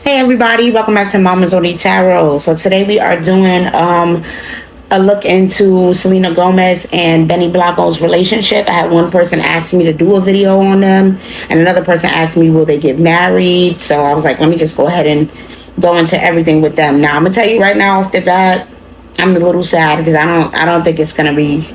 Hey everybody, welcome back to Mama's Only Tarot. So today we are doing a look into Selena Gomez and Benny Blanco's relationship. I had one person ask me to do a video on them, and another person asked me will they get married. So I was like, let me just go ahead and go into everything with them. Now I'm gonna tell you right now off the bat, I'm a little sad because I don't think it's gonna be.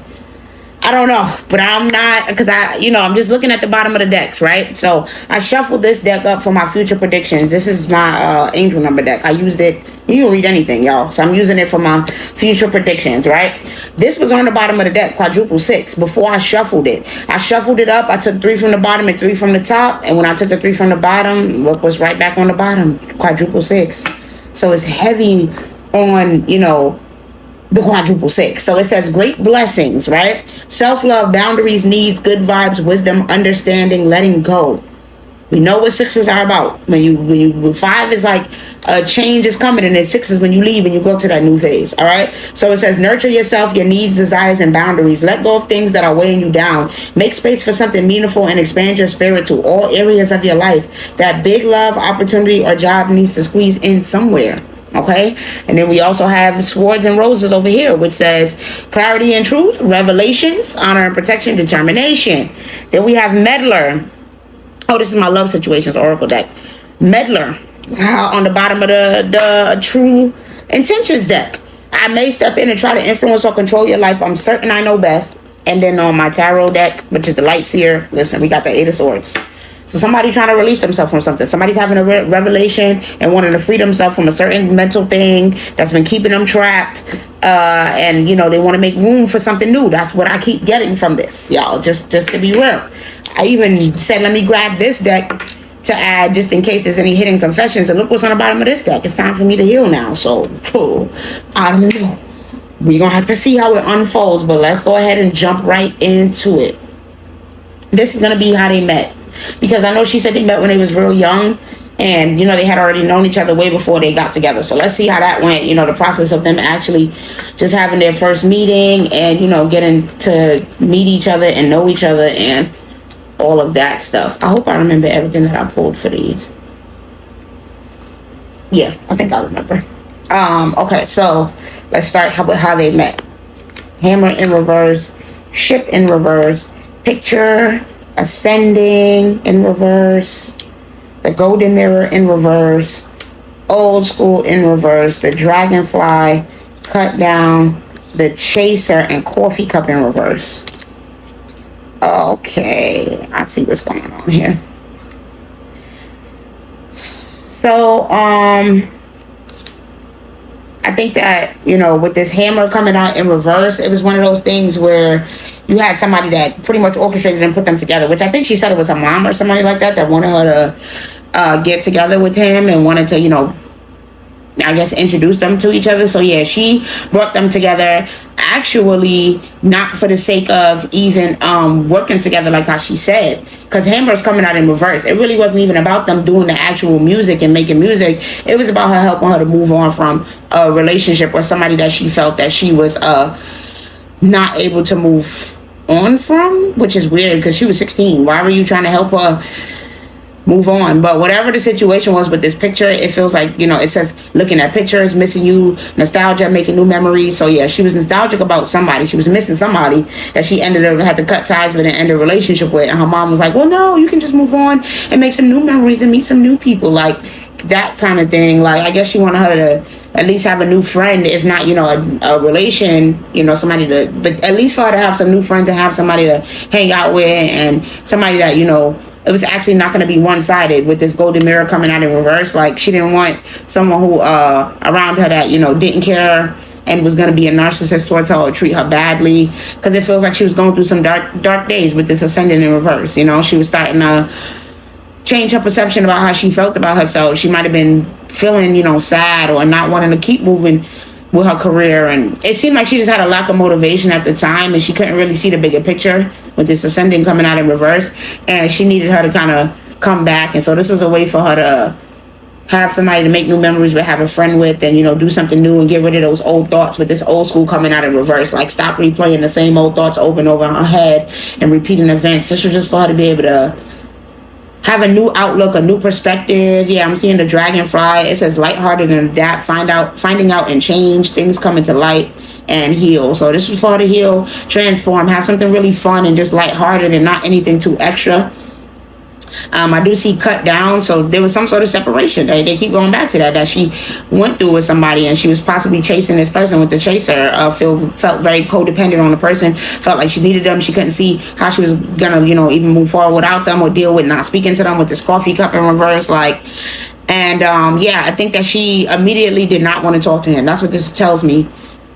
I don't know, but I'm not, because I'm just looking at the bottom of the decks, right? So I shuffled this deck up for my future predictions. This is my angel number deck. I used it. You can read anything, y'all. So I'm using it for my future predictions, right? This was on the bottom of the deck, quadruple six. Before I shuffled it up. I took 3 from the bottom and 3 from the top. And when I took the 3 from the bottom, look what's right back on the bottom, quadruple six. So it's heavy on, the quadruple six. So it says great blessings, right? Self-love, boundaries, needs, good vibes, wisdom, understanding, letting go. We know what sixes are about. When 5 is like a change is coming, and then 6 is when you leave and you go to that new phase. All right. So it says nurture yourself, your needs, desires, and boundaries. Let go of things that are weighing you down. Make space for something meaningful and expand your spirit to all areas of your life. That big love, opportunity, or job needs to squeeze in somewhere. Okay, and then we also have swords and roses over here, which says clarity and truth, revelations, honor and protection, determination. Then we have meddler. Oh, this is my love situations oracle deck. Meddler on the bottom of the true intentions deck. I may step in and try to influence or control your life. I'm certain I know best. And then on my tarot deck, which is the light seer, listen, we got the 8 of swords. So somebody trying to release themselves from something. Somebody's having a revelation and wanting to free themselves from a certain mental thing that's been keeping them trapped. And, they want to make room for something new. That's what I keep getting from this, y'all, just to be real. I even said, let me grab this deck to add just in case there's any hidden confessions. And look what's on the bottom of this deck. It's time for me to heal now. So, I don't know. We're going to have to see how it unfolds. But let's go ahead and jump right into it. This is going to be how they met. Because I know she said they met when they was real young, and they had already known each other way before they got together. So let's see how that went. The process of them actually just having their first meeting and getting to meet each other and know each other and all of that stuff. I hope I remember everything that I pulled for these. Yeah, I think I remember. Okay, so let's start with how they met. Hammer in reverse, ship in reverse, picture ascending in reverse, the golden mirror in reverse, old school in reverse, the dragonfly cut down, the chaser and coffee cup in reverse. Okay, I see what's going on here. So I think that, with this hammer coming out in reverse, it was one of those things where you had somebody that pretty much orchestrated and put them together, which I think she said it was her mom or somebody like that wanted her to get together with him and wanted to, I guess, introduce them to each other. So yeah, she brought them together, actually not for the sake of even working together like how she said, because Hammer's coming out in reverse. It really wasn't even about them doing the actual music and making music. It was about her helping her to move on from a relationship or somebody that she felt that she was not able to move on from, which is weird because she was 16. Why were you trying to help her move on? But whatever the situation was with this picture, it feels like, it says looking at pictures, missing you, nostalgia, making new memories. So yeah, she was nostalgic about somebody. She was missing somebody that she ended up had to cut ties with and end a relationship with. And her mom was like, well, no, you can just move on and make some new memories and meet some new people. Like that kind of thing. Like, I guess she wanted her to at least have a new friend, if not, a relation, somebody to, but at least for her to have some new friends and have somebody to hang out with and somebody that, it was actually not going to be one-sided with this golden mirror coming out in reverse. Like, she didn't want someone who around her that, didn't care and was going to be a narcissist towards her or treat her badly, because it feels like she was going through some dark days with this ascendant in reverse. She was starting to change her perception about how she felt about herself. She might have been feeling, sad or not wanting to keep moving with her career, and it seemed like she just had a lack of motivation at the time, and she couldn't really see the bigger picture with this ascending coming out in reverse, and she needed her to kind of come back. And so this was a way for her to have somebody to make new memories with, have a friend with, and do something new and get rid of those old thoughts with this old school coming out in reverse. Like, stop replaying the same old thoughts over and over in her head and repeating events. This was just for her to be able to have a new outlook, a new perspective. Yeah, I'm seeing the dragonfly. It says lighthearted and adapt, finding out and change. Things come into light and heal. So this was for her to heal, transform, have something really fun and just lighthearted and not anything too extra. I do see cut down, so there was some sort of separation. They keep going back to that she went through with somebody, and she was possibly chasing this person with the chaser. Felt very codependent on the person. Felt like she needed them. She couldn't see how she was gonna, even move forward without them or deal with not speaking to them with this coffee cup in reverse, like. And yeah, I think that she immediately did not want to talk to him. That's what this tells me.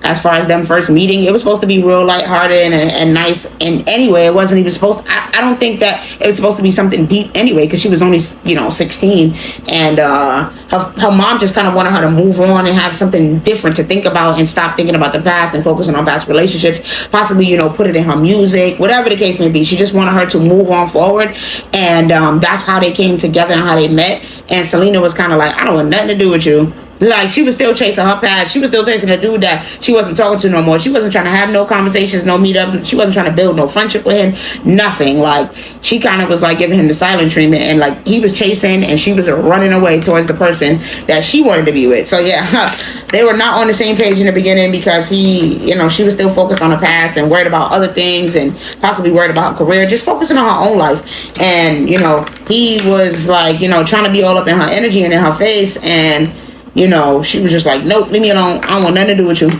As far as them first meeting, it was supposed to be real lighthearted and nice. And anyway, it wasn't even supposed to, I don't think that it was supposed to be something deep anyway, because she was only, 16. And her mom just kind of wanted her to move on and have something different to think about and stop thinking about the past and focusing on past relationships. Possibly, put it in her music, whatever the case may be. She just wanted her to move on forward. And that's how they came together and how they met. And Selena was kind of like, I don't want nothing to do with you. Like, she was still chasing her past. She was still chasing a dude that she wasn't talking to no more. She wasn't trying to have no conversations, no meetups. She wasn't trying to build no friendship with him. Nothing. Like, she kind of was like giving him the silent treatment. And like, he was chasing and she was running away towards the person that she wanted to be with. So yeah, they were not on the same page in the beginning, because she was still focused on her past and worried about other things and possibly worried about career, just focusing on her own life. And, he was like, trying to be all up in her energy and in her face. And she was just like, nope, leave me alone. I don't want nothing to do with you.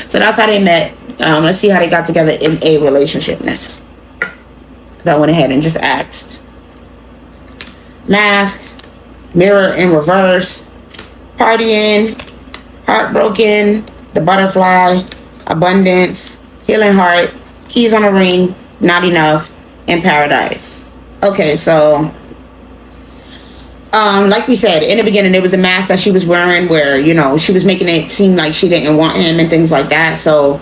So that's how they met. Let's see how they got together in a relationship next. Because I went ahead and just asked. Mask, mirror in reverse, partying, heartbroken, the butterfly, abundance, healing heart, keys on a ring, not enough, and paradise. Okay, so like we said in the beginning, there was a mask that she was wearing where, she was making it seem like she didn't want him and things like that. So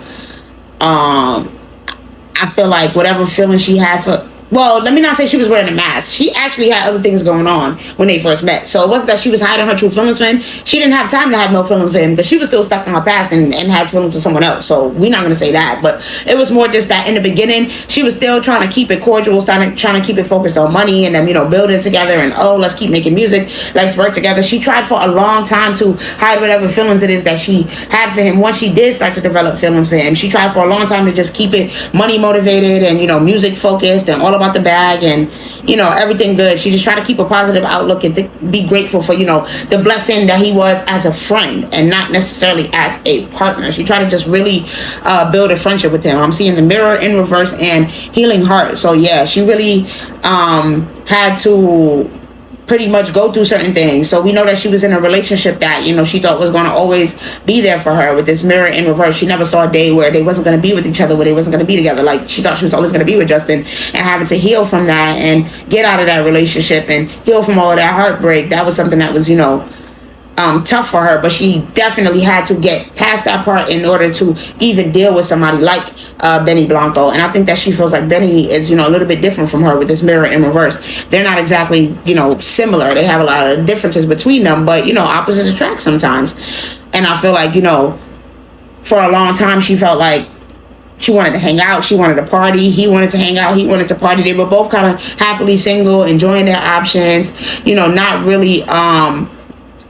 I feel like whatever feeling she had for, well, let me not say she was wearing a mask. She actually had other things going on when they first met. So it wasn't that she was hiding her true feelings for him. She didn't have time to have no feelings for him, because she was still stuck in her past and had feelings for someone else. So we're not going to say that. But it was more just that in the beginning, she was still trying to keep it cordial, trying to keep it focused on money and them, building together and, let's keep making music. Let's work together. She tried for a long time to hide whatever feelings it is that she had for him. Once she did start to develop feelings for him, she tried for a long time to just keep it money motivated and, music focused and all about the bag and everything good. She just tried to keep a positive outlook and be grateful for the blessing that he was as a friend and not necessarily as a partner. She tried to just really build a friendship with him. I'm seeing the mirror in reverse and healing heart. So yeah, she really had to pretty much go through certain things. So we know that she was in a relationship that she thought was going to always be there for her. With this mirror in reverse, she never saw a day where they wasn't going to be with each other, where they wasn't going to be together. Like, she thought she was always going to be with Justin, and having to heal from that and get out of that relationship and heal from all of that heartbreak. That was something that was tough for her, but she definitely had to get past that part in order to even deal with somebody like Benny Blanco. And I think that she feels like Benny is a little bit different from her with this mirror in reverse. They're not exactly similar. They have a lot of differences between them, but opposites attract sometimes. And I feel like for a long time she felt like she wanted to hang out, she wanted to party, he wanted to hang out, he wanted to party. They were both kind of happily single, enjoying their options, not really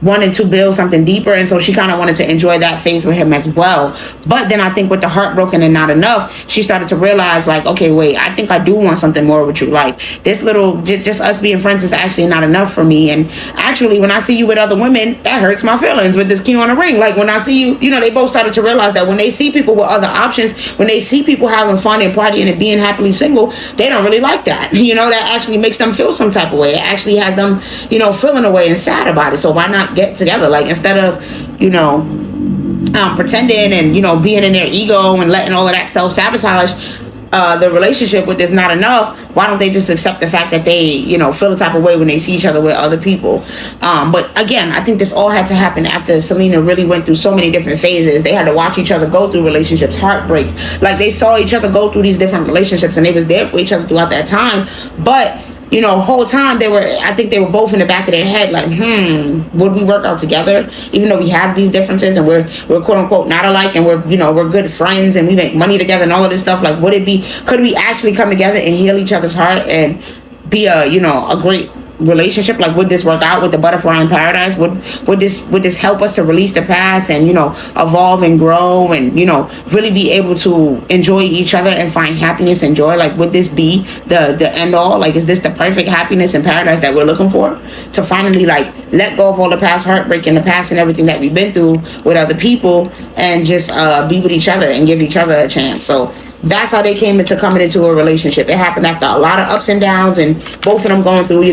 wanting to build something deeper. And so she kind of wanted to enjoy that phase with him as well. But then I think with the heartbroken and not enough, she started to realize, like, okay, wait, I think I do want something more with you. Like, this little just us being friends is actually not enough for me. And actually, when I see you with other women, that hurts my feelings with this key on the ring. Like, when I see you, they both started to realize that when they see people with other options, when they see people having fun and partying and being happily single, they don't really like that. That actually makes them feel some type of way. It actually has them feeling away and sad about it. So why not get together? Like, instead of pretending and being in their ego and letting all of that self-sabotage the relationship with this not enough, why don't they just accept the fact that they feel the type of way when they see each other with other people? But again, I think this all had to happen after Selena really went through so many different phases. They had to watch each other go through relationships, heartbreaks. Like, they saw each other go through these different relationships and they was there for each other throughout that time. But whole time I think they were both in the back of their head like, would we work out together? Even though we have these differences and we're quote unquote not alike, and we're good friends and we make money together and all of this stuff. Like, could we actually come together and heal each other's heart and be a, a great relationship? Like, would this work out with the butterfly in paradise? Would this help us to release the past and, evolve and grow and, really be able to enjoy each other and find happiness and joy? Like, would this be the end all? Like, is this the perfect happiness and paradise that we're looking for, to finally, like, let go of all the past heartbreak and the past and everything that we've been through with other people, and just be with each other and give each other a chance? So that's how they came into coming into a relationship. It happened after a lot of ups and downs, and both of them going through,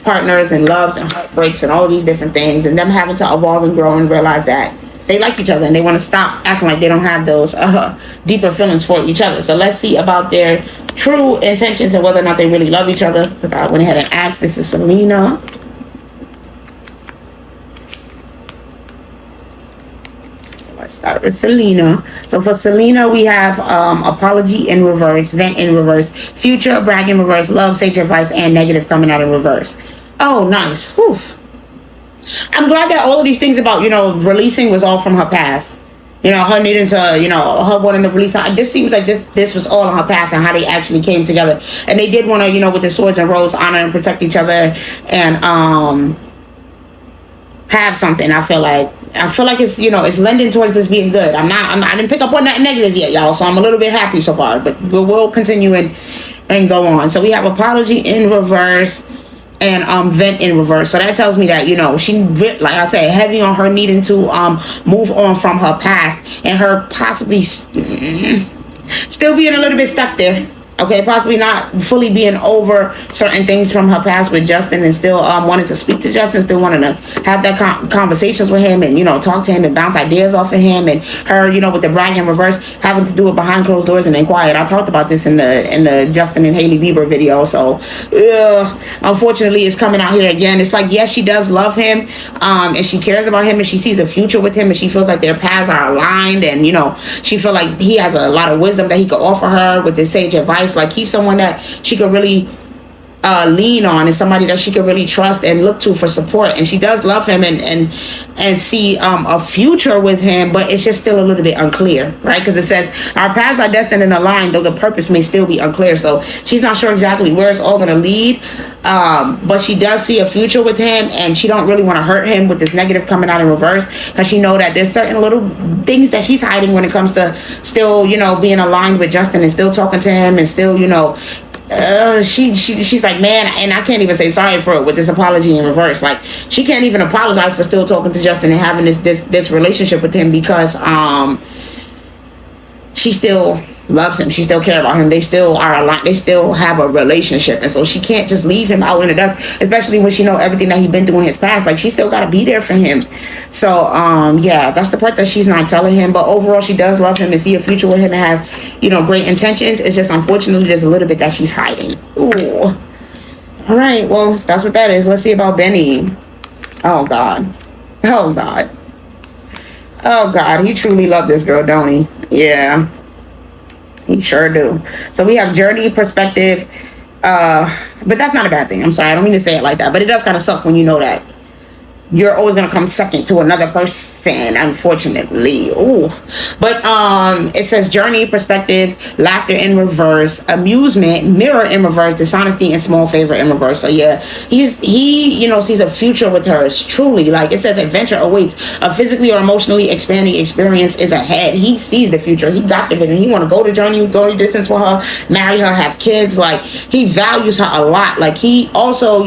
partners and loves and heartbreaks and all of these different things, and them having to evolve and grow and realize that they like each other and they want to stop acting like they don't have those deeper feelings for each other. So let's see about their true intentions and whether or not they really love each other. Because I went ahead and asked. This is Selena. Let's start with Selena. So for Selena, we have apology in reverse, vent in reverse, future, brag in reverse, love, sage advice, and negative coming out in reverse. Oh, nice. Whew. I'm glad that all of these things about, releasing was all from her past. Her needing to, her wanting to release. This seems like this was all in her past and how they actually came together. And they did want to, with the swords and rose, honor and protect each other and have something. I feel like it's, it's lending towards this being good. I didn't pick up on that negative yet, y'all, so I'm a little bit happy so far, but we'll continue and go on. So we have apology in reverse and vent in reverse. So that tells me that, she, like I said, heavy on her needing to move on from her past, and her possibly still being a little bit stuck there. Okay, possibly not fully being over certain things from her past with Justin, and still wanting to speak to Justin, still wanting to have that conversations with him, and talk to him and bounce ideas off of him, and her with the brag in reverse, having to do it behind closed doors and in quiet. I talked about this in the Justin and Hailey Bieber video. So unfortunately, it's coming out here again. It's like, yes, she does love him, and she cares about him, and she sees a future with him, and she feels like their paths are aligned, and she feels like he has a lot of wisdom that he could offer her with this sage advice. Like, he's someone that she could really lean on, and somebody that she could really trust and look to for support. And she does love him and see a future with him, but it's just still a little bit unclear, right? Because it says our paths are destined and aligned, though the purpose may still be unclear. So she's not sure exactly where it's all going to lead, but she does see a future with him, and she don't really want to hurt him with this negative coming out in reverse, because she know that there's certain little things that she's hiding when it comes to still being aligned with Justin and still talking to him and still she's like, man, and I can't even say sorry for it with this apology in reverse. Like, she can't even apologize for still talking to Justin and having this relationship with him, because she still loves him. She still cares about him. They still are aligned. They still have a relationship, and so she can't just leave him out in the dust, especially when she know everything that he's been through in his past. Like, she still got to be there for him. So yeah, that's the part that she's not telling him. But overall, she does love him and see a future with him and have great intentions. It's just, unfortunately, there's a little bit that she's hiding. Ooh. All right, well, that's what that is. Let's see about Benny. Oh God. Oh God. Oh God, he truly loved this girl, don't he? Yeah, he sure do. So we have journey, perspective, but that's not a bad thing. I'm sorry, I don't mean to say it like that, but it does kind of suck when you know that you're always gonna come second to another person, unfortunately. Ooh. But it says journey, perspective, laughter in reverse, amusement, mirror in reverse, dishonesty, and small favor in reverse. So yeah, he sees a future with her. It's truly, like it says, adventure awaits. A physically or emotionally expanding experience is ahead. He sees the future. He got the vision. He want to go to journey, go to distance with her, marry her, have kids. Like, he values her a lot. Like, he also,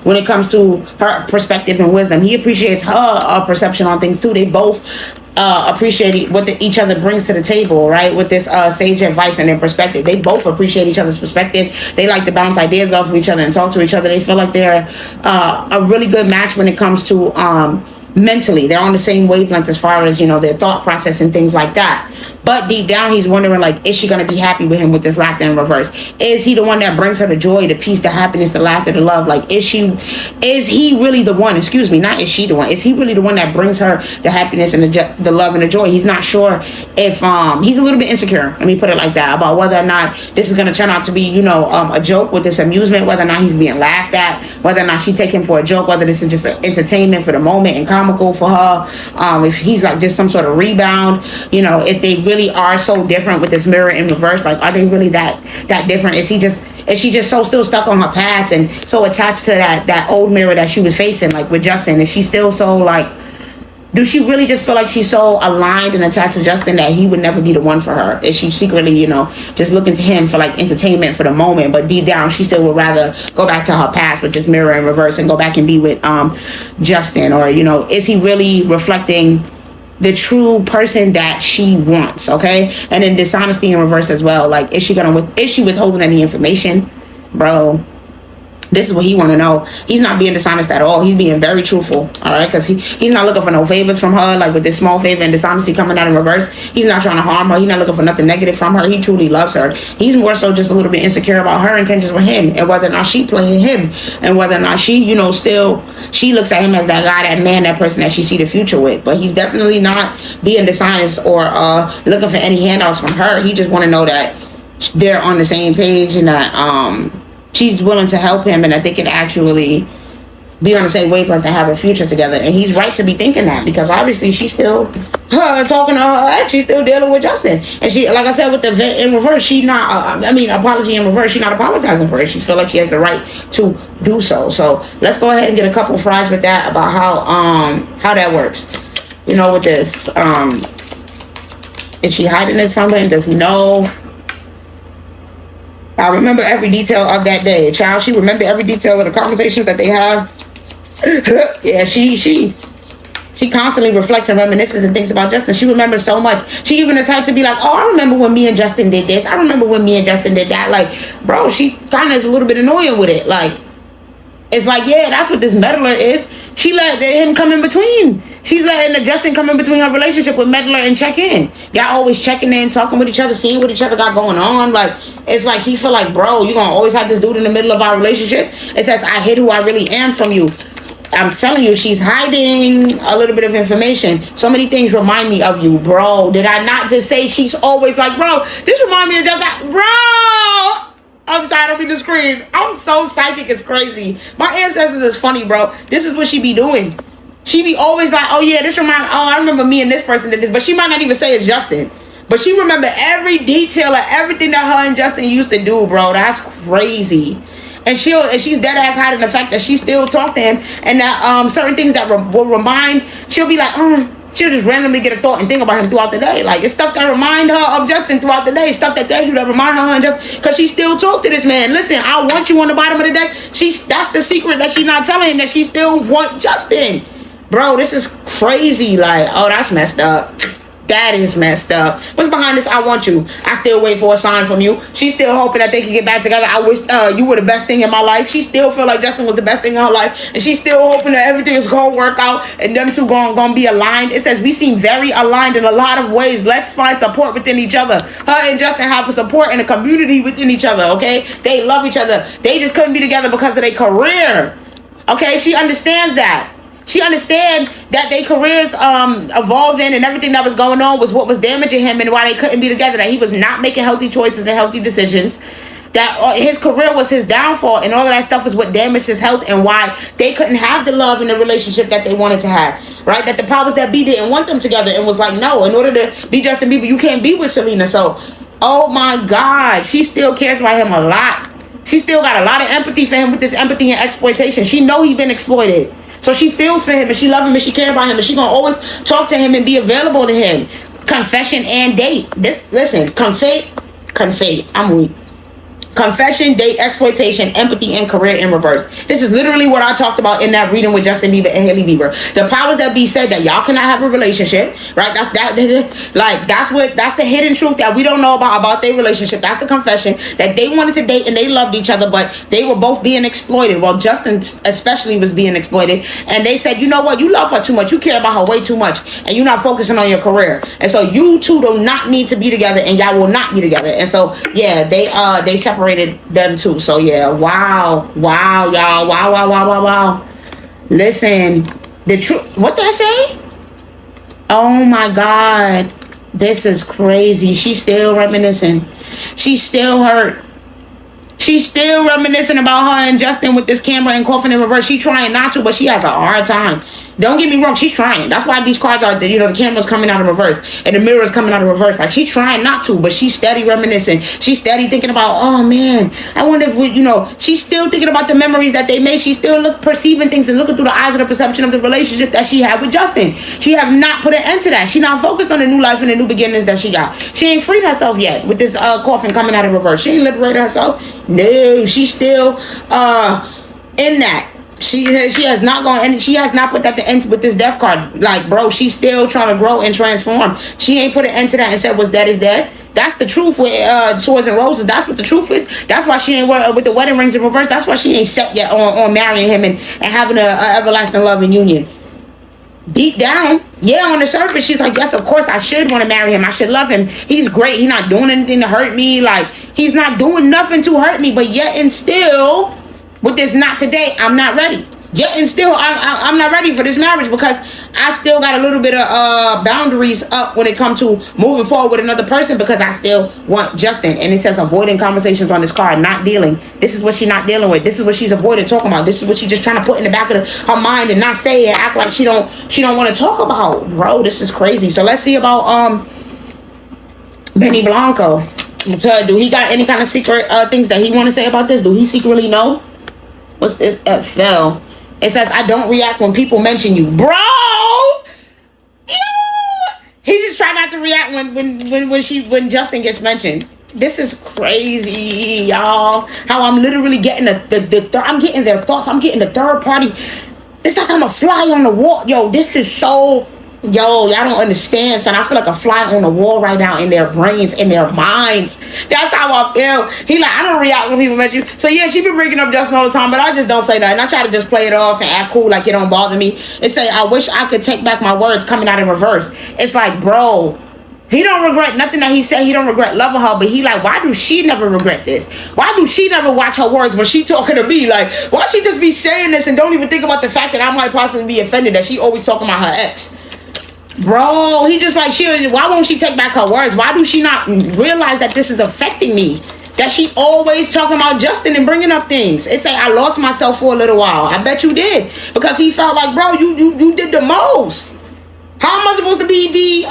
when it comes to her perspective and wisdom, he appreciates her perception on things too. They both appreciate what each other brings to the table, right? With this sage advice and their perspective. They both appreciate each other's perspective. They like to bounce ideas off of each other and talk to each other. They feel like they're a really good match when it comes to mentally. They're on the same wavelength as far as their thought process and things like that. But deep down, he's wondering, like, is she going to be happy with him with this laughter in reverse? Is he the one that brings her the joy, the peace, the happiness, the laughter, the love? Like, is he really the one? Excuse me, not is she the one? Is he really the one that brings her the happiness and the love and the joy? He's not sure if he's a little bit insecure. Let me put it like that, about whether or not this is going to turn out to be a joke with this amusement, whether or not he's being laughed at, whether or not she take him for a joke, whether this is just an entertainment for the moment and comical for her. If he's like just some sort of rebound, if they really are so different with this mirror in reverse, like, are they really that different? Is Is she just so still stuck on her past and so attached to that old mirror that she was facing, like with Justin? Is she still so like, do she really just feel like she's so aligned and attached to Justin that he would never be the one for her? Is she secretly, just looking to him for like entertainment for the moment, but deep down she still would rather go back to her past, but just mirror in reverse and go back and be with Justin? Or, is he really reflecting the true person that she wants? Okay. And then dishonesty in reverse as well. Like, is she withholding any information? Bro, this is what he want to know. He's not being dishonest at all. He's being very truthful, all right? Because he's not looking for no favors from her, like with this small favor and dishonesty coming out in reverse. He's not trying to harm her. He's not looking for nothing negative from her. He truly loves her. He's more so just a little bit insecure about her intentions with him and whether or not she playing him and whether or not she, still, she looks at him as that guy, that man, that person that she see the future with. But he's definitely not being dishonest or looking for any handouts from her. He just want to know that they're on the same page and that she's willing to help him and that they can actually be on the same wavelength and have a future together. And he's right to be thinking that, because obviously she's still talking to her ex. She's still dealing with Justin. And she, like I said, with the vent in reverse, she not, apology in reverse, she's not apologizing for it. She feel like she has the right to do so. So let's go ahead and get a couple fries with that about how that works. With this, is she hiding this from him? There's no... I remember every detail of that day. Child, she remembered every detail of the conversations that they have. Yeah, she constantly reflects and reminisces and thinks about Justin. She remembers so much. She even the type to be like, oh, I remember when me and Justin did this. I remember when me and Justin did that. Like, bro, she kind of is a little bit annoying with it. Like, it's like, yeah, that's what this meddler is. She let him come in between. She's letting the Justin come in between her relationship with meddler and check in. Y'all always checking in, talking with each other, seeing what each other got going on. Like, it's like he feel like, bro, you gonna always have this dude in the middle of our relationship? It says, I hid who I really am from you. I'm telling you, she's hiding a little bit of information. So many things remind me of you, bro. Did I not just say she's always like, bro, this remind me of just bro? I'm sorry, I don't mean to scream. I'm so psychic, it's crazy. My ancestors is funny, bro. This is what she be doing. She be always like, oh yeah, I remember me and this person did this. But she might not even say it's Justin. But she remember every detail of everything that her and Justin used to do, bro. That's crazy. And she's dead ass hiding the fact that she still talk to him. And that certain things that will remind, she'll be like, she'll just randomly get a thought and think about him throughout the day. Like, it's stuff that remind her of Justin throughout the day. Stuff that they do that remind her of Justin. Because she still talk to this man. Listen, I want you on the bottom of the deck. That's the secret that she's not telling him, that she still want Justin. Bro, this is crazy. Like, oh, that's messed up. That is messed up. What's behind this? I want you. I still wait for a sign from you. She's still hoping that they can get back together. I wish you were the best thing in my life. She still feel like Justin was the best thing in her life. And she's still hoping that everything is going to work out and them two going to be aligned. It says, we seem very aligned in a lot of ways. Let's find support within each other. Her and Justin have a support and a community within each other, okay? They love each other. They just couldn't be together because of their career. Okay? She understands that. She understands that their careers evolving and everything that was going on was what was damaging him and why they couldn't be together. That he was not making healthy choices and healthy decisions. That his career was his downfall, and all of that stuff is what damaged his health and why they couldn't have the love and the relationship that they wanted to have. Right? That the powers that be didn't want them together and was like, no, in order to be Justin Bieber, you can't be with Selena. So, oh my God, she still cares about him a lot. She still got a lot of empathy for him with this empathy and exploitation. She know he been exploited. So she feels for him and she love him and she care about him and she gonna always talk to him and be available to him. Confession and date. Listen, confade. I'm weak. Confession, date, exploitation, empathy, and career in reverse. This is literally what I talked about in that reading with Justin Bieber and Hailey Bieber. The powers that be said that y'all cannot have a relationship, right? That's the hidden truth that we don't know about their relationship. That's the confession, that they wanted to date and they loved each other, but they were both being exploited. Well, Justin especially was being exploited, and they said, you know what? You love her too much. You care about her way too much, and you're not focusing on your career. And so you two do not need to be together, and y'all will not be together. And so yeah, they separated them too. So yeah, wow, y'all, wow. Listen, the truth. What did I say? Oh my God, this is crazy. She's still reminiscing. She's still hurt. She's still reminiscing about her and Justin with this camera and coughing in reverse. She trying not to, but she has a hard time. Don't get me wrong, she's trying. That's why these cards are, you know, the camera's coming out of reverse and the mirror's coming out of reverse. Like, she's trying not to, but she's steady reminiscing. She's steady thinking about, oh man, I wonder if we, you know, she's still thinking about the memories that they made. She's still perceiving things and looking through the eyes of the perception of the relationship that she had with Justin. She have not put an end to that. She not focused on the new life and the new beginnings that she got. She ain't freed herself yet with this coughing coming out of reverse. She ain't liberated herself. No, she's still in that. She has not gone, and she has not put that to end with this death card. Like, bro, she's still trying to grow and transform. She ain't put an end to that and said what's dead is dead. That's the truth with Swords and Roses. That's what the truth is. That's why she ain't with the wedding rings in reverse. That's why she ain't set yet on marrying him and having a everlasting love and union. Deep down, yeah, on the surface, she's like, yes, of course, I should want to marry him. I should love him. He's great. He's not doing anything to hurt me. Like, he's not doing nothing to hurt me. But yet and still, with this not today, I'm not ready. Yet and still, I'm not ready for this marriage because I still got a little bit of boundaries up when it comes to moving forward with another person because I still want Justin. And it says avoiding conversations on this card, not dealing. This is what she's not dealing with. This is what she's avoiding talking about. This is what she's just trying to put in the back of her mind and not say and act like she don't want to talk about. Bro, this is crazy. So let's see about Benny Blanco. Do he got any kind of secret things that he want to say about this? Do he secretly know? What's this? Fell. It says, I don't react when people mention you. Bro! He just tried not to react when Justin gets mentioned. This is crazy, y'all. How I'm literally getting I'm getting their thoughts. I'm getting the third party. It's like I'm a fly on the wall. Yo, this is so... Yo, y'all don't understand, son. I feel like a fly on the wall right now in their brains, in their minds. That's how I feel. He like, I don't react when people mention you. So yeah, she been bringing up Justin all the time, but I just don't say nothing. I try to just play it off and act cool like it don't bother me. It say, I wish I could take back my words coming out in reverse. It's like, bro, he don't regret nothing that he said. He don't regret loving her, but he like, why do she never regret this? Why do she never watch her words when she talking to me? Like, why she just be saying this and don't even think about the fact that I might possibly be offended that she always talking about her ex? Bro, he just like, why won't she take back her words? Why do she not realize that this is affecting me? That she always talking about Justin and bringing up things. It say, I lost myself for a little while. I bet you did. Because he felt like, bro, you did the most. How am I supposed to be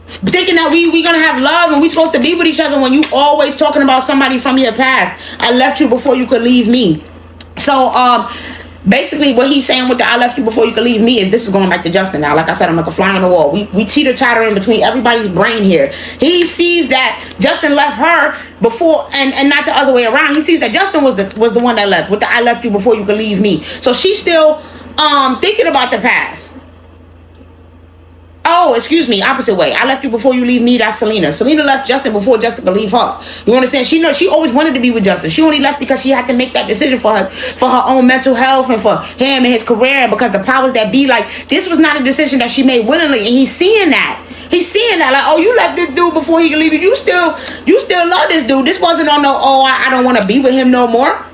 thinking that we gonna have love and we supposed to be with each other when you always talking about somebody from your past? I left you before you could leave me. So, basically, what he's saying with the I left you before you could leave me is this is going back to Justin now. Like I said, I'm like a fly on the wall. We teeter-totter in between everybody's brain here. He sees that Justin left her before and not the other way around. He sees that Justin was the one that left with the I left you before you could leave me. So she's still thinking about the past. Oh, excuse me, opposite way. I left you before you leave me. That's Selena. Selena left Justin before Justin could leave her. You understand? She always wanted to be with Justin. She only left because she had to make that decision for her own mental health and for him and his career, because the powers that be, like, this was not a decision that she made willingly, and he's seeing that. He's seeing that, like, oh, you left this dude before he could leave you. You still love this dude. This wasn't on no, oh, I don't want to be with him no more.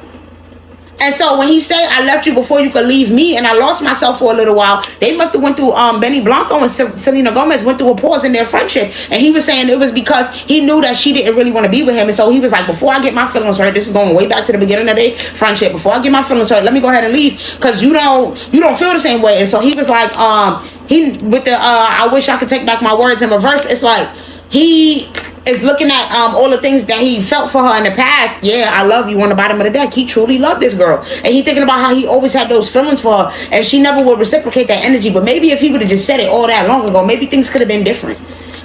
And so when he said, I left you before you could leave me and I lost myself for a little while, they must have went through, Benny Blanco and Selena Gomez went through a pause in their friendship. And he was saying it was because he knew that she didn't really want to be with him. And so he was like, before I get my feelings hurt, this is going way back to the beginning of their friendship. Before I get my feelings hurt, let me go ahead and leave, because you don't feel the same way. And so he was like, I wish I could take back my words in reverse. It's like, he is looking at all the things that he felt for her in the past. Yeah, I love you on the bottom of the deck. He truly loved this girl. And he thinking about how he always had those feelings for her, and she never would reciprocate that energy. But maybe if he would have just said it all that long ago, maybe things could have been different.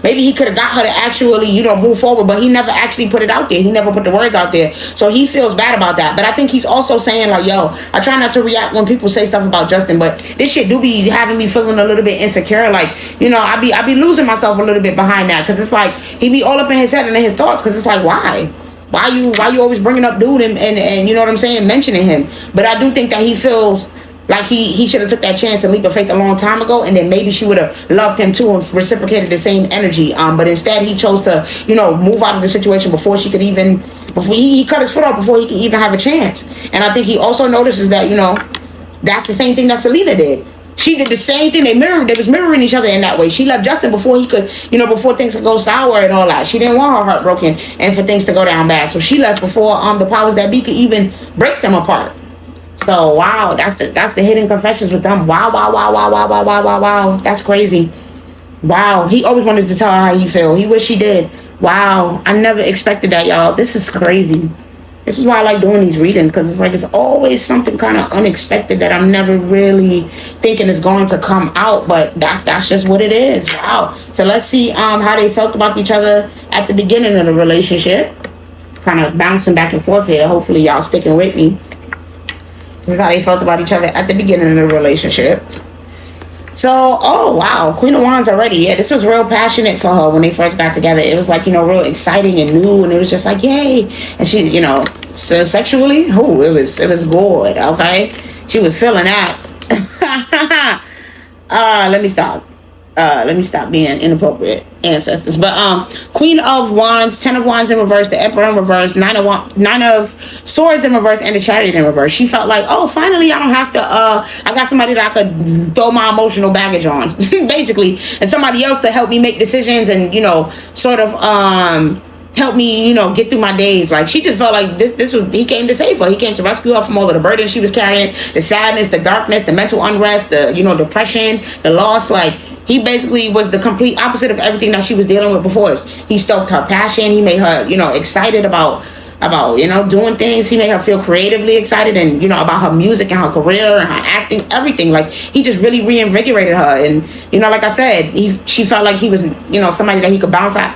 Maybe he could have got her to actually, move forward, but he never actually put it out there. He never put the words out there. So he feels bad about that. But I think he's also saying, like, yo, I try not to react when people say stuff about Justin, but this shit do be having me feeling a little bit insecure. Like, I be losing myself a little bit behind that, because it's like he be all up in his head and in his thoughts, because it's like, why you always bringing up dude and you know what I'm saying, mentioning him? But I do think that he feels like he should have took that chance and leap of faith a long time ago, and then maybe she would have loved him too and reciprocated the same energy. But instead he chose to, move out of the situation before he cut his foot off before he could even have a chance. And I think he also notices that, that's the same thing that Selena did. She did the same thing. They was mirroring each other in that way. She left Justin before he could, before things could go sour and all that. She didn't want her heart broken and for things to go down bad. So she left before the powers that be could even break them apart. So wow, that's the hidden confessions with them. Wow, wow, wow, wow, wow, wow, wow, wow, wow. That's crazy. Wow. He always wanted to tell her how he feel. He wish he did. Wow. I never expected that, y'all. This is crazy. This is why I like doing these readings, because it's like it's always something kind of unexpected that I'm never really thinking is going to come out, but that's just what it is. Wow. So let's see how they felt about each other at the beginning of the relationship. Kind of bouncing back and forth here. Hopefully y'all sticking with me. This is how they felt about each other at the beginning of the relationship. So, oh wow, Queen of Wands already. Yeah, this was real passionate for her when they first got together. It was like, real exciting and new, and it was just like, yay. And she, so sexually, it was good, okay? She was feeling that. Let me stop being inappropriate, ancestors. But Queen of Wands, Ten of Wands in reverse, the Emperor in reverse, Nine of Swords in reverse, and the Chariot in reverse. She felt like, oh, finally I don't have to. I got somebody that I could throw my emotional baggage on, basically, and somebody else to help me make decisions and sort of help me, get through my days. Like, she just felt like this was, he came to save her. He came to rescue her from all of the burden she was carrying, the sadness, the darkness, the mental unrest, the, depression, the loss. Like, he basically was the complete opposite of everything that she was dealing with before. He stoked her passion. He made her, excited about doing things. He made her feel creatively excited and, about her music and her career and her acting, everything. Like, he just really reinvigorated her. And, like I said, she felt like he was, somebody that he could bounce out.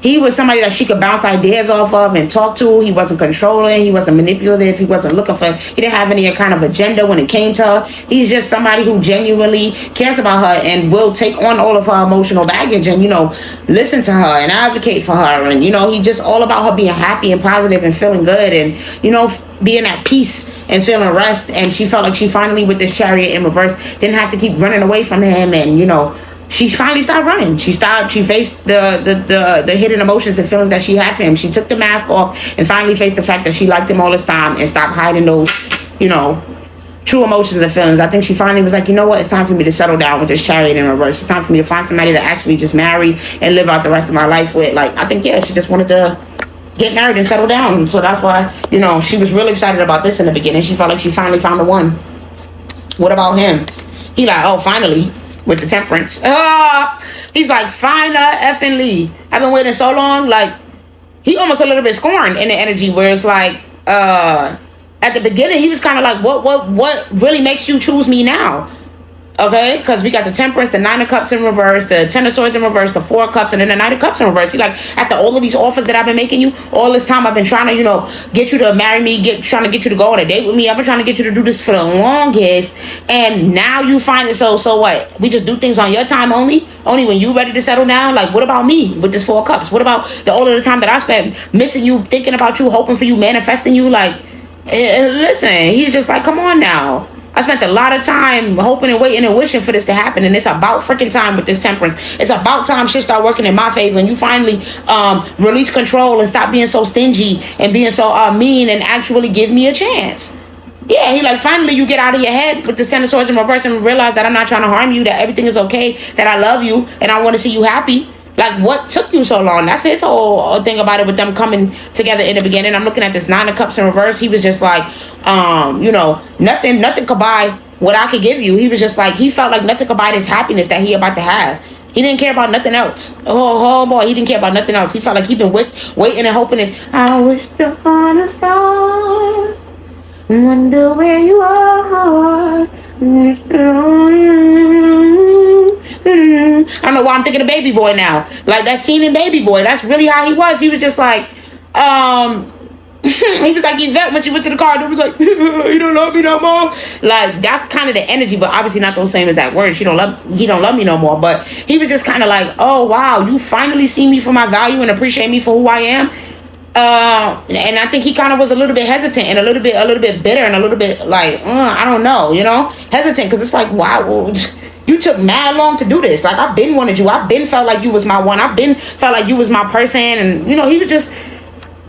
He was somebody that she could bounce ideas off of and talk to. He wasn't controlling. He wasn't manipulative. He wasn't looking for, he didn't have any kind of agenda when it came to her. He's just somebody who genuinely cares about her and will take on all of her emotional baggage and, listen to her and advocate for her. And, he just all about her being happy and positive and feeling good and, being at peace and feeling rest. And she felt like she finally, with this Chariot in reverse, didn't have to keep running away from him and, she finally stopped running. She faced the hidden emotions and feelings that she had for him. She took the mask off and finally faced the fact that she liked him all this time and stopped hiding those, true emotions and feelings. I think she finally was like, what? It's time for me to settle down with this Chariot in reverse. It's time for me to find somebody to actually just marry and live out the rest of my life with. Like, I think, she just wanted to get married and settle down. So that's why, she was really excited about this in the beginning. She felt like she finally found the one. What about him? He like, oh, finally. With the Temperance. He's like, fine effing Lee. I've been waiting so long. Like, he almost a little bit scorned in the energy where it's like, at the beginning, he was kind of like, what really makes you choose me now? Okay, because we got the Temperance, the Nine of Cups in reverse, the Ten of Swords in reverse, the Four of Cups, and then the Knight of Cups in reverse. He like, after all of these offers that I've been making you, all this time I've been trying to, get you to marry me, trying to get you to go on a date with me. I've been trying to get you to do this for the longest, and now you find it. So what? We just do things on your time only when you ready to settle down. Like, what about me with this Four of Cups? What about all of the time that I spent missing you, thinking about you, hoping for you, manifesting you? Like, listen, he's just like, come on now. I spent a lot of time hoping and waiting and wishing for this to happen, and it's about freaking time with this Temperance. It's about time shit start working in my favor, and you finally release control and stop being so stingy and being so mean and actually give me a chance. Yeah, he like, finally you get out of your head with this Ten of Swords in reverse and realize that I'm not trying to harm you, that everything is okay, that I love you, and I want to see you happy. Like, what took you so long? That's his whole thing about it with them coming together in the beginning. I'm looking at this Nine of Cups in reverse. He was just like, nothing could buy what I could give you. He was just like, he felt like nothing could buy this happiness that he about to have. He didn't care about nothing else. Oh boy, he didn't care about nothing else. He felt like he'd been waiting and hoping. And I wish upon a star, wonder where you are. I don't know why I'm thinking of Baby Boy now. Like, that scene in Baby Boy, that's really how he was. He was just like, he was like Yvette when she went to the car. It was like, you don't love me no more. Like, that's kind of the energy, but obviously not those same exact words. He don't love me no more. But he was just kind of like, oh wow, you finally see me for my value and appreciate me for who I am. And I think he kind of was a little bit hesitant and a little bit bitter and a little bit like, I don't know, hesitant, because it's like, wow, you took mad long to do this. Like, I've been wanted you. I've been felt like you was my one. Felt like you was my person. And he was just,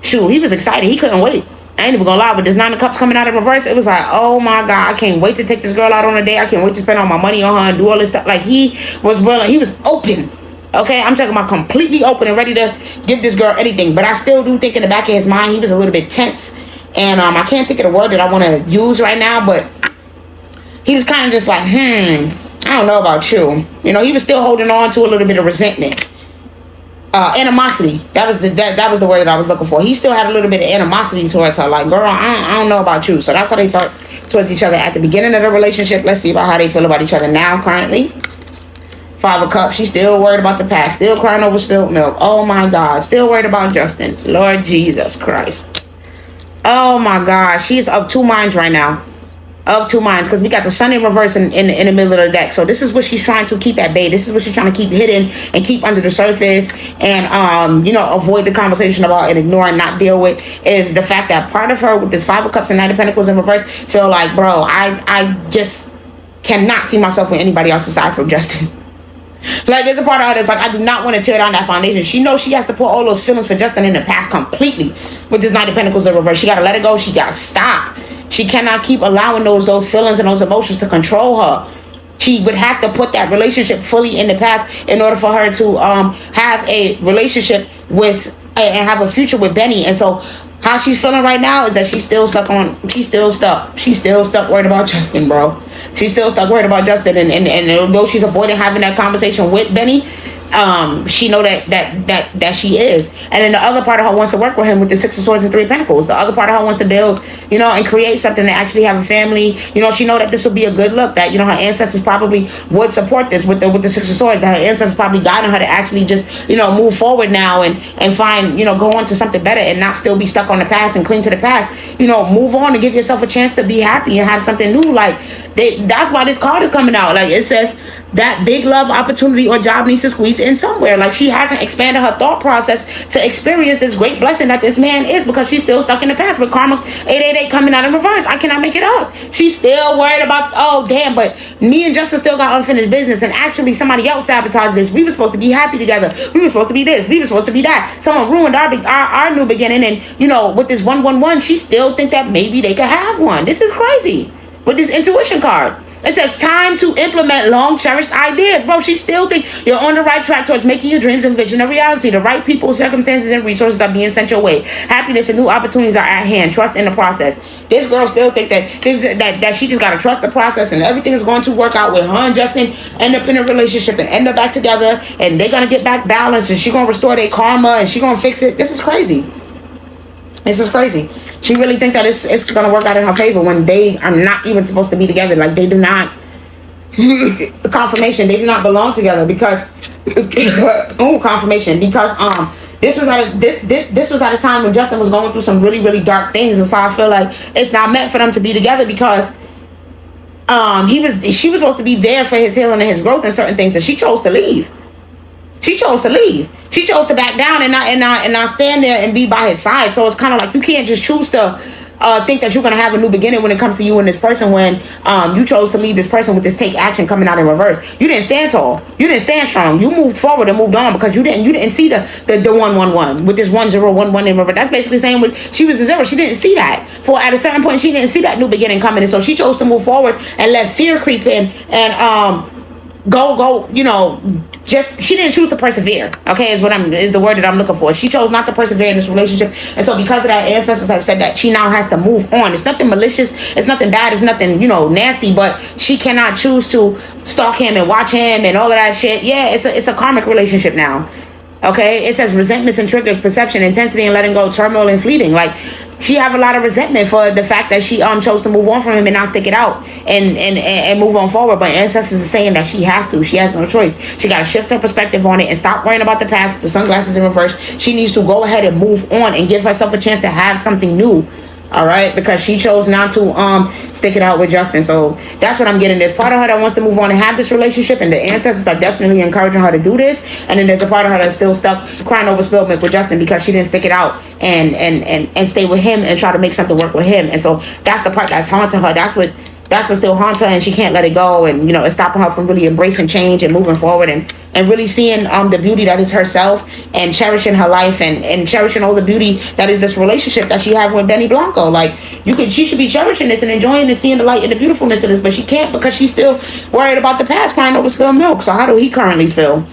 he was excited. He couldn't wait. I ain't even gonna lie, but this 9 of Cups coming out in reverse, it was like, oh my God, I can't wait to take this girl out on a date. I can't wait to spend all my money on her and do all this stuff. Like, he was willing, he was open. Okay, I'm talking about completely open and ready to give this girl anything. But I still do think in the back of his mind, he was a little bit tense. And I can't think of the word that I want to use right now, but he was kind of just like, I don't know about you. You know, he was still holding on to a little bit of resentment. Animosity. That was the word that I was looking for. He still had a little bit of animosity towards her. Like, girl, I don't know about you. So that's how they felt towards each other at the beginning of the relationship. Let's see about how they feel about each other now, currently. 5 of Cups. She's still worried about the past. Still crying over spilled milk. Oh my God. Still worried about Justin. Lord Jesus Christ. Oh my God. She's of 2 minds right now. Of 2 minds, because we got the sun in reverse in the middle of the deck. So this is what she's trying to keep at bay. This is what she's trying to keep hidden and keep under the surface, and avoid the conversation about and ignore and not deal with, is the fact that part of her with this 5 of Cups and 9 of Pentacles in reverse feel like, bro, I just cannot see myself with anybody else aside from Justin. Like, there's a part of her that's like, I do not want to tear down that foundation. She knows she has to put all those feelings for Justin in the past completely with this 9 of Pentacles in reverse. She got to let it go. She got to stop. She cannot keep allowing those feelings and those emotions to control her. She would have to put that relationship fully in the past in order for her to have a relationship with and have a future with Benny. And so how she's feeling right now is that she's still stuck worried about Justin, bro. She's still stuck worried about Justin, and though she's avoiding having that conversation with Benny, she know that she is. And then the other part of her wants to work with him with the 6 of Swords and 3 of Pentacles. The other part of her wants to build, and create something to actually have a family. She know that this would be a good look, that, her ancestors probably would support this with the 6 of Swords, that her ancestors probably guiding her to actually just, move forward now and find, go on to something better and not still be stuck on the past and cling to the past. Move on and give yourself a chance to be happy and have something new. Like, that's why this card is coming out. Like, it says that big love, opportunity, or job needs to squeeze in somewhere. Like, she hasn't expanded her thought process to experience this great blessing that this man is, because she's still stuck in the past with karma 888 coming out in reverse. I cannot make it up. She's still worried about, oh damn, but me and Justin still got unfinished business, and actually somebody else sabotaged this. We were supposed to be happy together. We were supposed to be this. We were supposed to be that. Someone ruined our new beginning, and with this 111, she still think that maybe they could have one. This is crazy. With this intuition card, it says time to implement long cherished ideas. Bro, she still think you're on the right track towards making your dreams and vision a reality. The right people, circumstances, and resources are being sent your way. Happiness and new opportunities are at hand. Trust in the process. This girl still think that she just got to trust the process, and everything is going to work out with her and Justin end up in a relationship and end up back together, and they're going to get back balanced, and she's going to restore their karma, and she's going to fix it. This is crazy. This is crazy. She really think that it's going to work out in her favor when they are not even supposed to be together. Like, they do not, confirmation, they do not belong together, because, confirmation, because, this was at a time when Justin was going through some really, really dark things. And so I feel like it's not meant for them to be together, because, she was supposed to be there for his healing and his growth and certain things, and she chose to leave. She chose to leave. She chose to back down and not stand there and be by his side. So it's kind of like, you can't just choose to think that you're going to have a new beginning when it comes to you and this person, when you chose to leave this person with this take action coming out in reverse. You didn't stand tall. You didn't stand strong. You moved forward and moved on, because you didn't see the 111 with this 1011 in reverse. That's basically saying when she was the 0, she didn't see that. For at a certain point, she didn't see that new beginning coming, and so she chose to move forward and let fear creep in and go, she didn't choose to persevere. Okay, is the word that I'm looking for. She chose not to persevere in this relationship, and so because of that, ancestors have said that she now has to move on. It's nothing malicious, it's nothing bad, it's nothing nasty, but she cannot choose to stalk him and watch him and all of that shit. Yeah, it's a karmic relationship now. Okay, it says resentments and triggers, perception, intensity, and letting go, turmoil, and fleeting. Like, she have a lot of resentment for the fact that she chose to move on from him and not stick it out and move on forward. But ancestors are saying that she has to. She has no choice. She got to shift her perspective on it and stop worrying about the past with the sunglasses in reverse. She needs to go ahead and move on and give herself a chance to have something new. All right, because she chose not to stick it out with Justin. So that's what I'm getting. There's part of her that wants to move on and have this relationship, and the ancestors are definitely encouraging her to do this. And then there's a part of her that's still stuck crying over spilled milk with Justin, because she didn't stick it out and stay with him and try to make something work with him. And so that's the part that's haunting her. That's what still haunts her, and she can't let it go. And it's stopping her from really embracing change and moving forward and and really seeing the beauty that is herself, and cherishing her life, and cherishing all the beauty that is this relationship that she have with Benny Blanco. Like, she should be cherishing this and enjoying and seeing the light and the beautifulness of this, but she can't because she's still worried about the past, crying over spilled milk. So how do he currently feel?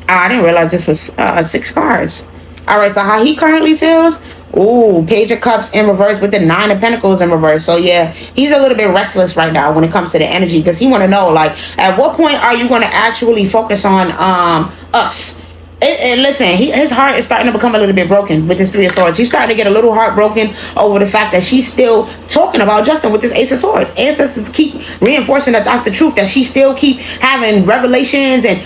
I didn't realize this was 6 cards. All right, so how he currently feels? Ooh, Page of Cups in reverse with the 9 of Pentacles in reverse. So yeah, he's a little bit restless right now when it comes to the energy, because he want to know, like, at what point are you going to actually focus on us? And listen, his heart is starting to become a little bit broken with this 3 of Swords. He's starting to get a little heartbroken over the fact that she's still talking about Justin with this Ace of Swords. Ancestors keep reinforcing that that's the truth, that she still keep having revelations, and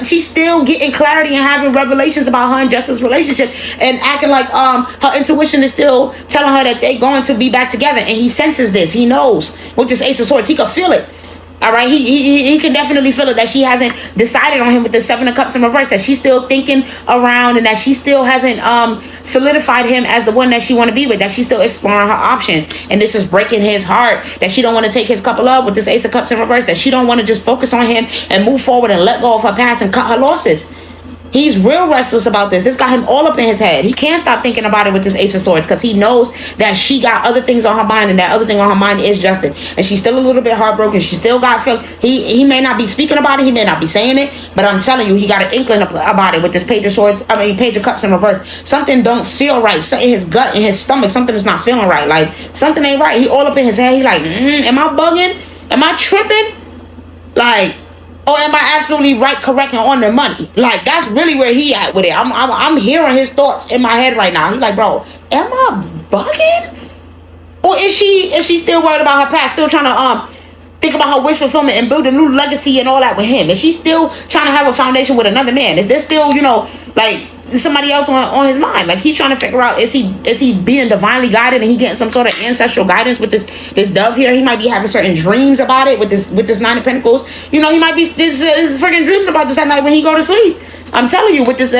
she's still getting clarity and having revelations about her and Justin's relationship, and acting like her intuition is still telling her that they're going to be back together. And he senses this. He knows with this Ace of Swords. He could feel it. All right, he can definitely feel it, that she hasn't decided on him with the 7 of Cups in reverse, that she's still thinking around, and that she still hasn't solidified him as the one that she want to be with, that she's still exploring her options. And this is breaking his heart, that she don't want to take his cup of love with this Ace of Cups in reverse, that she don't want to just focus on him and move forward and let go of her past and cut her losses. He's real restless about this. This got him all up in his head. He can't stop thinking about it with this Ace of Swords, because he knows that she got other things on her mind, and that other thing on her mind is Justin. And she's still a little bit heartbroken. She still got feel. He may not be speaking about it. He may not be saying it. But I'm telling you, he got an inkling about it with this Page of Swords. Page of Cups in reverse. Something don't feel right. Something in his gut, in his stomach, something is not feeling right. Like, something ain't right. He all up in his head. He like, am I bugging? Am I tripping? Like, or am I absolutely right, correct, and on the money? Like, that's really where he at with it. I'm hearing his thoughts in my head right now. He's like, bro, am I bugging? Or is she still worried about her past, still trying to think about her wish fulfillment and build a new legacy and all that with him? Is she still trying to have a foundation with another man? Is there still, like, somebody else on his mind? Like, he's trying to figure out, is he being divinely guided, and he getting some sort of ancestral guidance with this dove here? He might be having certain dreams about it with this 9 of Pentacles. He might be freaking dreaming about this at night when he go to sleep. I'm telling you, with this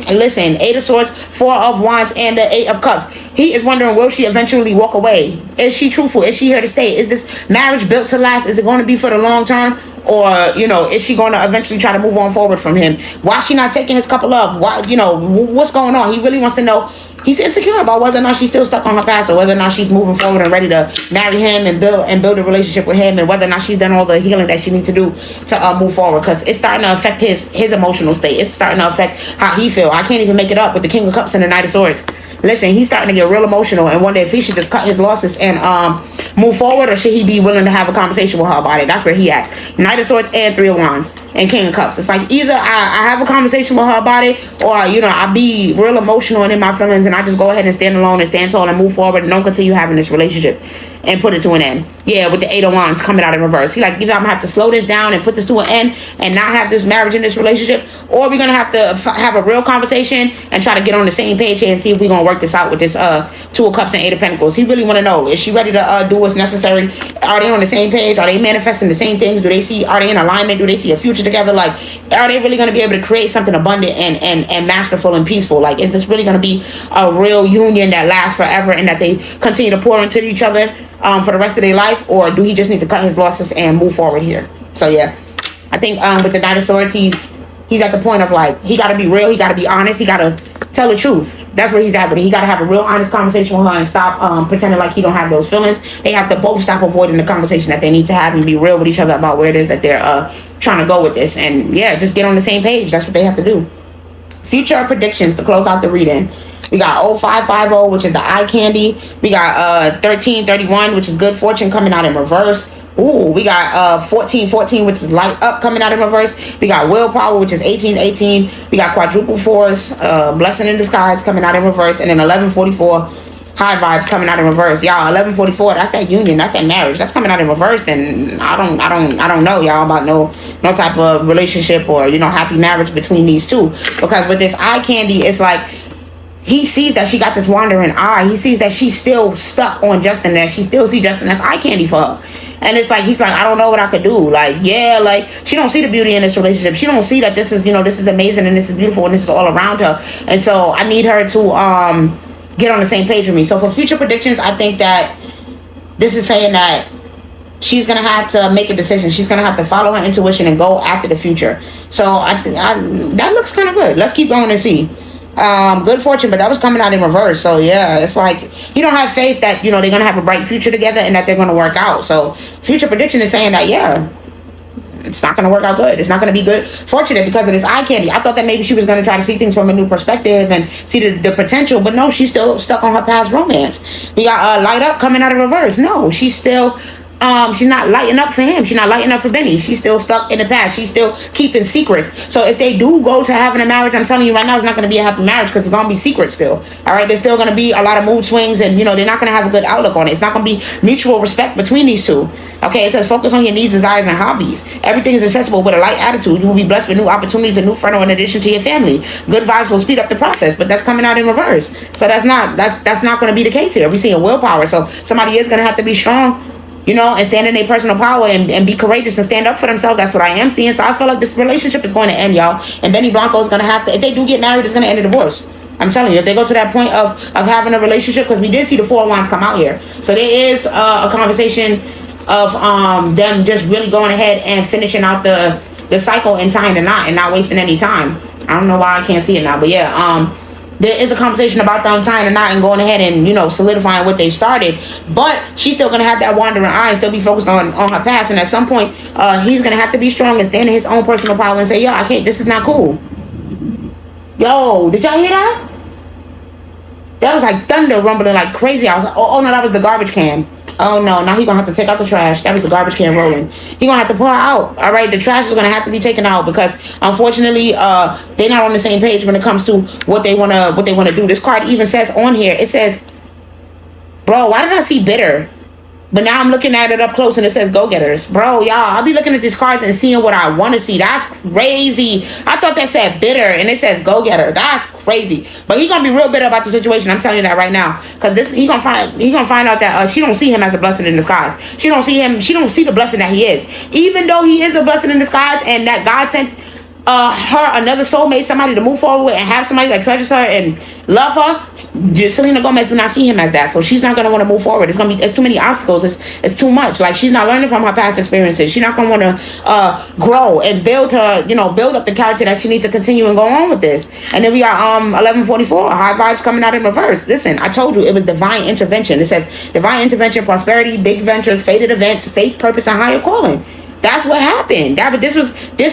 listen, 8 of Swords, 4 of Wands, and the 8 of Cups. He is wondering, will she eventually walk away? Is she truthful? Is she here to stay? Is this marriage built to last? Is it going to be for the long term? Or, is she going to eventually try to move on forward from him? Why is she not taking his cup of love? Why, what's going on? He really wants to know. He's insecure about whether or not she's still stuck on her past, or whether or not she's moving forward and ready to marry him and build a relationship with him, and whether or not she's done all the healing that she needs to do to move forward, because it's starting to affect his emotional state. It's starting to affect how he feel. I can't even make it up with the King of Cups and the Knight of Swords. Listen, he's starting to get real emotional and wonder if he should just cut his losses and move forward, or should he be willing to have a conversation with her about it. That's where he at. Knight of Swords and 3 of Wands and King of Cups. It's like, either I have a conversation with her about it, or I be real emotional and in my feelings, and I just go ahead and stand alone and stand tall and move forward and don't continue having this relationship and put it to an end. Yeah, with the 8 of Wands coming out in reverse. He like, either I'm gonna have to slow this down and put this to an end and not have this marriage and this relationship, or we're gonna have to have a real conversation and try to get on the same page here and see if we're gonna work this out with this 2 of Cups and 8 of Pentacles. He really want to know, is she ready to do what's necessary? Are they on the same page? Are they manifesting the same things? Are they in alignment? Do they see a future together? Like, are they really going to be able to create something abundant and masterful and peaceful? Like, is this really going to be a real union that lasts forever, and that they continue to pour into each other for the rest of their life? Or do he just need to cut his losses and move forward here? So yeah, I think with the Knight of Swords, he's at the point of, like, he got to be real, he got to be honest, he got to tell the truth. That's where he's at with it. He got to have a real honest conversation with her and stop pretending like he don't have those feelings. They have to both stop avoiding the conversation that they need to have and be real with each other about where it is that they're trying to go with this. And yeah, just get on the same page. That's what they have to do. Future predictions to close out the reading. We got 0550, which is the eye candy. We got 1331, which is good fortune, coming out in reverse. Ooh, we got 1414, which is light up, coming out in reverse. We got willpower, which is 1818. We got quadruple force, blessing in disguise, coming out in reverse. And then 1144, high vibes, coming out in reverse. Y'all, 1144, that's that union, that's that marriage, that's coming out in reverse. And I don't know, y'all, about no type of relationship or happy marriage between these two. Because with this eye candy, it's like, he sees that she got this wandering eye. He sees that she's still stuck on Justin, that she still sees Justin as eye candy for her. And it's like, he's like, I don't know what I could do. Like, yeah, like, she don't see the beauty in this relationship. She don't see that this is, this is amazing and this is beautiful and this is all around her. And so I need her to get on the same page with me. So for future predictions, I think that this is saying that she's gonna have to make a decision. She's gonna have to follow her intuition and go after the future. So that looks kind of good. Let's keep going and see. Good fortune, but that was coming out in reverse. So yeah, it's like you don't have faith that they're gonna have a bright future together and that they're gonna work out. So future prediction is saying that it's not gonna work out good. It's not gonna be good. Fortunate because of this eye candy. I thought that maybe she was gonna try to see things from a new perspective and see the potential, but no, she's still stuck on her past romance. We got light up coming out of reverse. No, she's still she's not lighting up for him. She's not lighting up for Benny. She's still stuck in the past. She's still keeping secrets. So if they do go to having a marriage, I'm telling you right now, it's not going to be a happy marriage because it's going to be secret still. All right, there's still going to be a lot of mood swings, and they're not going to have a good outlook on it. It's not going to be mutual respect between these two. Okay, it says focus on your needs, desires, and hobbies. Everything is accessible with a light attitude. You will be blessed with new opportunities, a new friend, or in addition to your family. Good vibes will speed up the process, but that's coming out in reverse. So that's not going to be the case here. We're seeing willpower. So somebody is going to have to be strong, and stand in their personal power and be courageous and stand up for themselves. That's what I am seeing. So I feel like this relationship is going to end, y'all. And Benny Blanco is going to have to, if they do get married, it's going to end in divorce. I'm telling you, if they go to that point of having a relationship, because we did see the Four of Wands come out here. So there is a conversation of them just really going ahead and finishing out the cycle and tying the knot and not wasting any time. I don't know why I can't see it now, but yeah, there is a conversation about them tying the knot and going ahead and solidifying what they started, but she's still gonna have that wandering eye and still be focused on her past. And at some point, he's gonna have to be strong and stand in his own personal power and say, "Yo, I can't. This is not cool." Yo, did y'all hear that? That was like thunder rumbling like crazy. I was like, oh no, that was the garbage can. Oh no, now he's gonna have to take out the trash. That was the garbage can rolling. He's gonna have to pull her out. All right, the trash is gonna have to be taken out because unfortunately, they're not on the same page when it comes to what they wanna do. This card even says on here, it says, "Bro, why did I see bitter?" But now I'm looking at it up close and it says go-getters. Bro, y'all, I'll be looking at these cards and seeing what I want to see. That's crazy. I thought that said bitter and it says go-getter. That's crazy. But he's going to be real bitter about the situation. I'm telling you that right now. Because he's going to find out that she don't see him as a blessing in disguise. She don't see the blessing that he is. Even though he is a blessing in disguise and that God sent her another soulmate, somebody to move forward with and have somebody that treasures her and love her, Selena Gomez do not see him as that. So she's not going to want to move forward. It's too many obstacles. It's too much. Like, she's not learning from her past experiences. She's not going to want to grow and build up the character that she needs to continue and go on with this. And then we got 1144, high vibes coming out in reverse. Listen, I told you it was divine intervention. It says divine intervention, prosperity, big ventures, fated events, faith, purpose, and higher calling. That's what happened. This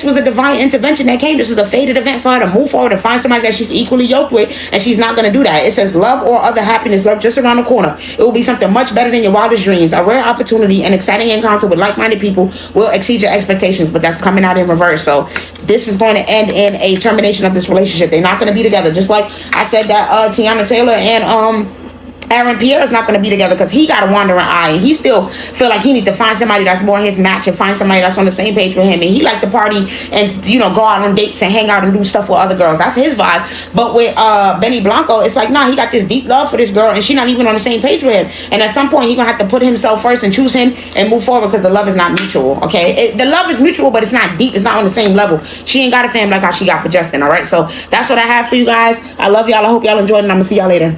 was a divine intervention that came. This is a fated event for her to move forward and find somebody that she's equally yoked with, and she's not going to do that. It says love or other happiness, love just around the corner. It will be something much better than your wildest dreams. A rare opportunity and exciting encounter with like-minded people will exceed your expectations, but that's coming out in reverse. So this is going to end in a termination of this relationship. They're not going to be together. Just like I said that Tiana Taylor and Aaron Pierre is not going to be together because he got a wandering eye and he still feel like he needs to find somebody that's more his match and find somebody that's on the same page with him, and he like to party and go out on dates and hang out and do stuff with other girls. That's his vibe. But with Benny Blanco, it's like, nah, he got this deep love for this girl and she not even on the same page with him, and at some point he's gonna have to put himself first and choose him and move forward because the love is not mutual. Okay, the love is mutual but it's not deep. It's not on the same level. She ain't got a fam like how she got for Justin. All right, so that's what I have for you guys. I love y'all. I hope y'all enjoyed, and I'm gonna see y'all later.